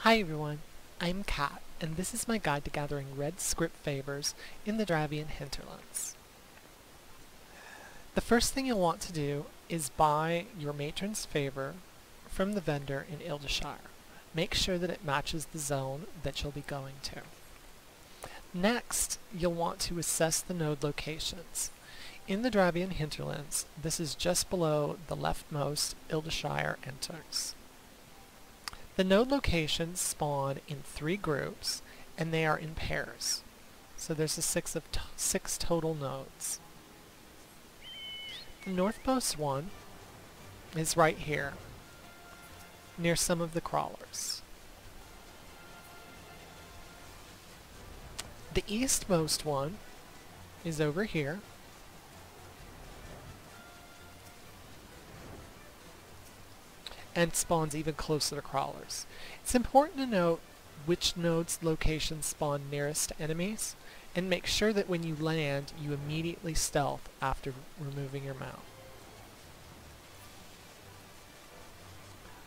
Hi everyone, I'm Kat, and this is my guide to gathering red script favors in the Dravian Hinterlands. The first thing you'll want to do is buy your matron's favor from the vendor in Ildeshire. Make sure that it matches the zone that you'll be going to. Next, you'll want to assess the node locations. In the Dravian Hinterlands, this is just below the leftmost Ildeshire entrance. The node locations spawn in 3 groups, and they are in pairs. So there's a 6 total nodes. The northmost one is right here, near some of the crawlers. The eastmost one is over here. And spawns even closer to crawlers. It's important to note which node's locations spawn nearest to enemies, and make sure that when you land, you immediately stealth after removing your mount.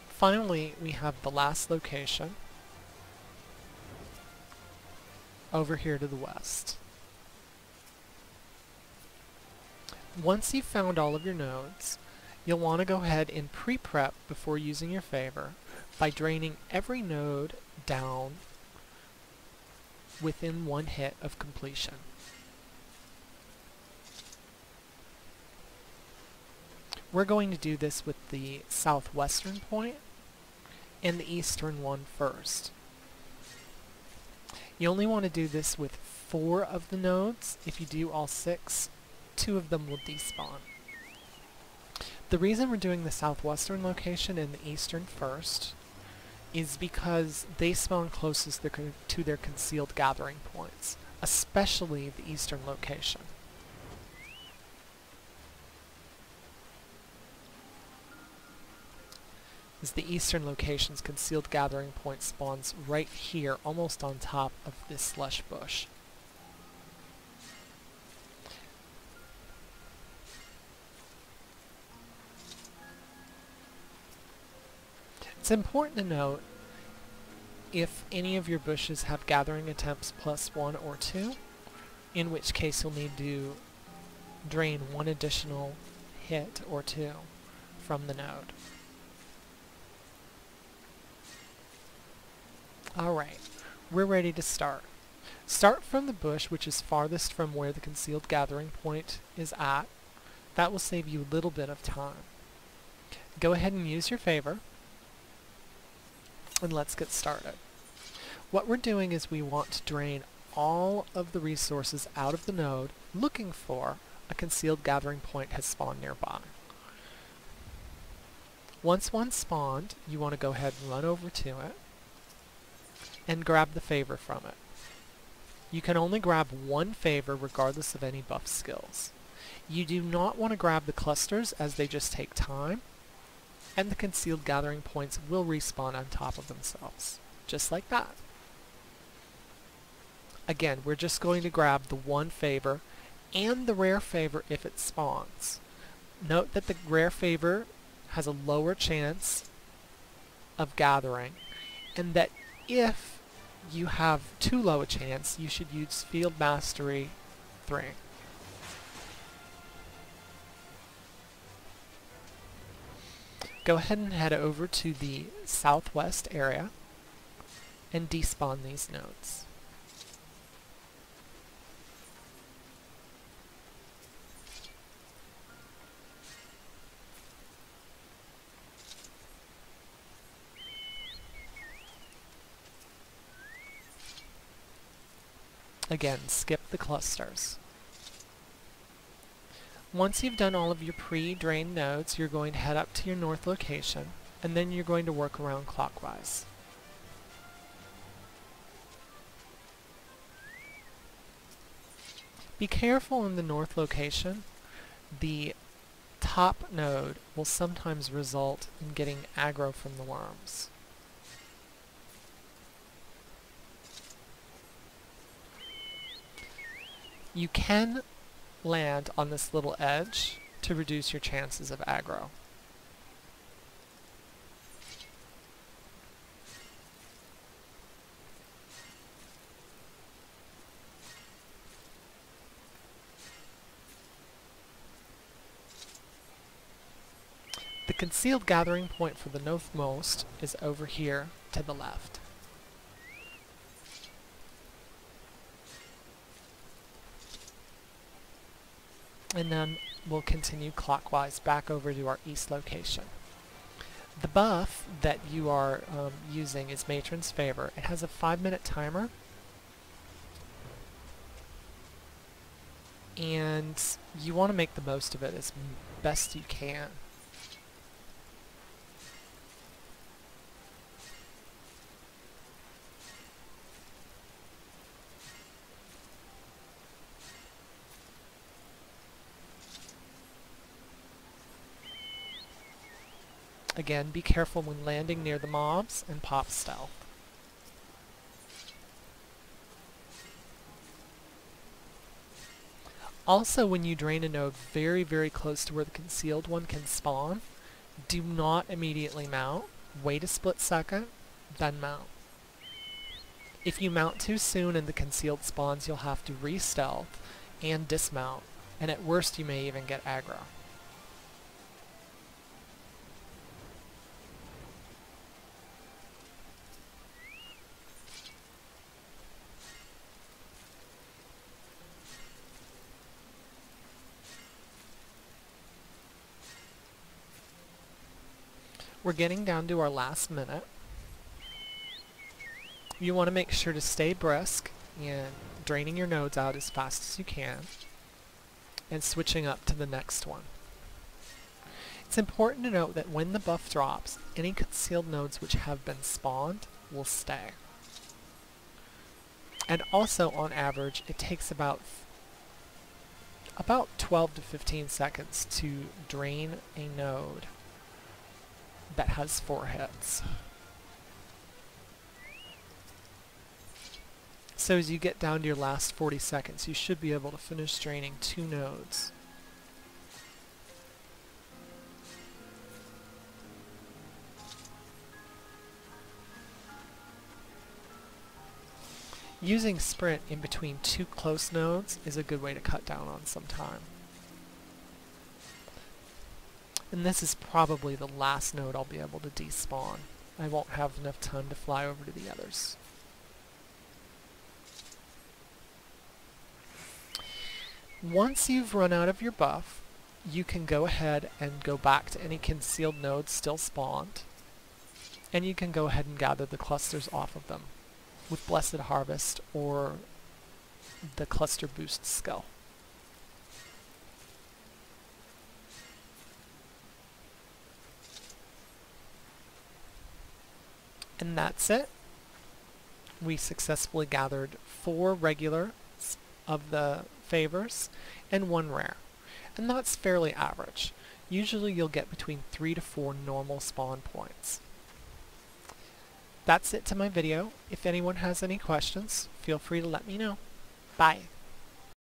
Finally, we have the last location over here to the west. Once you've found all of your nodes, you'll want to go ahead and pre-prep before using your favor by draining every node down within 1 hit of completion. We're going to do this with the southwestern point and the eastern one first. You only want to do this with 4 of the nodes. If you do all 6, 2 of them will despawn. The reason we're doing the southwestern location and the eastern first is because they spawn closest to their concealed gathering points, especially the eastern location. As the eastern location's concealed gathering point spawns right here, almost on top of this slush bush. It's important to note if any of your bushes have gathering attempts +1 or 2, in which case you'll need to drain 1 additional hit or 2 from the node. Alright, we're ready to start. Start from the bush which is farthest from where the concealed gathering point is at. That will save you a little bit of time. Go ahead and use your favor, and let's get started. What we're doing is we want to drain all of the resources out of the node, looking for a concealed gathering point has spawned nearby. Once one spawned, you want to go ahead and run over to it and grab the favor from it. You can only grab 1 favor regardless of any buff skills. You do not want to grab the clusters as they just take time, and the concealed gathering points will respawn on top of themselves, just like that. Again, we're just going to grab the 1 favor and the rare favor if it spawns. Note that the rare favor has a lower chance of gathering, and that if you have too low a chance, you should use Field Mastery 3. Go ahead and head over to the southwest area and despawn these nodes. Again, skip the clusters. Once you've done all of your pre-drained nodes, you're going to head up to your north location, and then you're going to work around clockwise. Be careful in the north location. The top node will sometimes result in getting aggro from the worms. You can land on this little edge to reduce your chances of aggro. concealed gathering point for the northmost is over here to the left. And then we'll continue clockwise back over to our east location. The buff that you are using is Matron's Favor. It has a 5-minute timer, and you want to make the most of it as best you can. Again, be careful when landing near the mobs and pop stealth. Also, when you drain a node very, very close to where the concealed one can spawn, do not immediately mount. Wait a split second, then mount. If you mount too soon and the concealed spawns, you'll have to re-stealth and dismount, and at worst you may even get aggro. We're getting down to our last minute. You want to make sure to stay brisk and draining your nodes out as fast as you can and switching up to the next one. It's important to note that when the buff drops, any concealed nodes which have been spawned will stay. And also, on average, it takes about 12 to 15 seconds to drain a node that has 4 hits. So as you get down to your last 40 seconds, you should be able to finish draining 2 nodes. Using sprint in between 2 close nodes is a good way to cut down on some time. And this is probably the last node I'll be able to despawn. I won't have enough time to fly over to the others. Once you've run out of your buff, you can go ahead and go back to any concealed nodes still spawned, and you can go ahead and gather the clusters off of them with Blessed Harvest or the Cluster Boost skill. And that's it. We successfully gathered 4 regular of the favors and 1 rare. And that's fairly average. Usually you'll get between 3 to 4 normal spawn points. That's it to my video. If anyone has any questions, feel free to let me know. Bye.